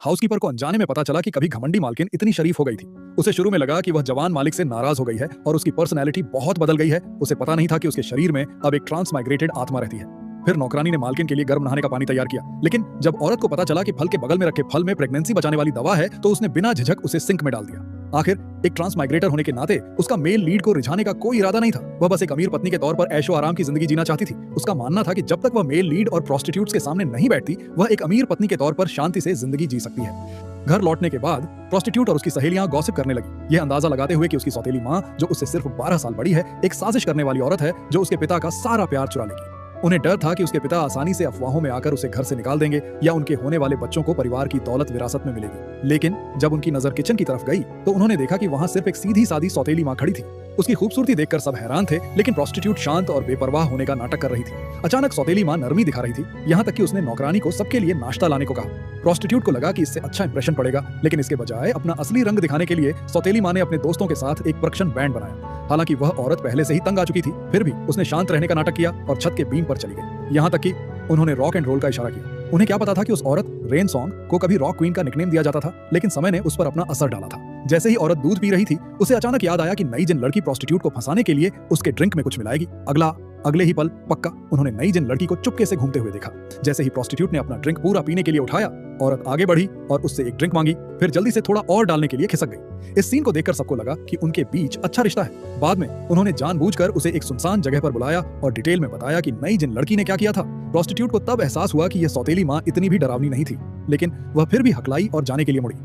Housekeeper को अनजाने में पता चला कि कभी घमंडी मालकिन इतनी शरीफ हो गई थी। उसे शुरू में लगा कि वह जवान मालिक से नाराज हो गई है और उसकी पर्सनैलिटी बहुत बदल गई है। उसे पता नहीं था कि उसके शरीर में अब एक ट्रांसमाइग्रेटेड आत्मा रहती है। फिर नौकरानी ने मालकिन के लिए गर्म नहाने का पानी तैयार किया, लेकिन जब औरत को पता चला कि फल के बगल में रखे फल में प्रेगनेंसी बचाने वाली दवा है तो उसने बिना झिझक उसे सिंक में डाल दिया। आखिर एक ट्रांसमाइग्रेटर होने के नाते उसका मेल लीड को रिझाने का कोई इरादा नहीं था। वह बस एक अमीर पत्नी के तौर पर ऐशो आराम की जिंदगी जीना चाहती थी। उसका मानना था कि जब तक वह मेल लीड और प्रोस्टिट्यूट्स के सामने नहीं बैठती, वह एक अमीर पत्नी के तौर पर शांति से जिंदगी जी सकती है। घर लौटने के बाद प्रोस्टिट्यूट और उसकी सहेलियां गॉसिप करने लगी, यह अंदाजा लगाते हुए कि उसकी सौतेली मां, जो उससे सिर्फ 12 साल बड़ी है, एक साजिश करने वाली औरत है जो उसके पिता का सारा प्यार चुरा लेगी। उन्हें डर था कि उसके पिता आसानी से अफवाहों में आकर उसे घर से निकाल देंगे या उनके होने वाले बच्चों को परिवार की दौलत विरासत में मिलेगी। लेकिन जब उनकी नजर किचन की तरफ गई तो उन्होंने देखा कि वहां सिर्फ एक सीधी सादी सौतेली मां खड़ी थी। उसकी खूबसूरती देखकर सब हैरान थे, लेकिन प्रोस्टिट्यूट शांत और बेपरवाह होने का नाटक कर रही थी। अचानक सौतेली मां नरमी दिखा रही थी, यहाँ तक कि उसने नौकरानी को सबके लिए नाश्ता लाने को कहा। प्रोस्टिट्यूट को लगा कि इससे अच्छा इंप्रेशन पड़ेगा, लेकिन इसके बजाय अपना असली रंग दिखाने के लिए सौतेली मां ने अपने दोस्तों के साथ एक परक्शन बैंड बनाया। हालांकि वह औरत पहले से ही तंग आ चुकी थी, फिर भी उसने शांत रहने का नाटक किया और छत के बीम पर चली गई। यहाँ तक कि उन्होंने रॉक एंड रोल का इशारा किया। उन्हें क्या पता था कि उस औरत रेन सॉन्ग को कभी रॉक क्वीन का निकनेम दिया जाता था, लेकिन समय ने उस पर अपना असर डाला था। जैसे ही औरत दूध पी रही थी, उसे अचानक याद आया कि नई जिन लड़की प्रोस्टिट्यूट को फंसाने के लिए उसके ड्रिंक में कुछ मिलाएगी। अगले ही पल पक्का उन्होंने नई जिन लड़की को चुपके से घूमते हुए देखा। जैसे ही प्रोस्टिट्यूट ने अपना ड्रिंक पूरा पीने के लिए उठाया, औरत आगे बढ़ी और उससे एक ड्रिंक मांगी, फिर जल्दी से थोड़ा और डालने के लिए खिसक गई। इस सीन को देखकर सबको लगा कि उनके बीच अच्छा रिश्ता है। बाद में उन्होंने जानबूझकर उसे एक सुनसान जगह पर बुलाया और डिटेल में बताया कि नई जिन लड़की ने क्या किया था। प्रोस्टिट्यूट को तब एहसास हुआ कि यह सौतेली मां इतनी भी डरावनी नहीं थी, लेकिन वह फिर भी हकलाई और जाने के लिए मुड़ी।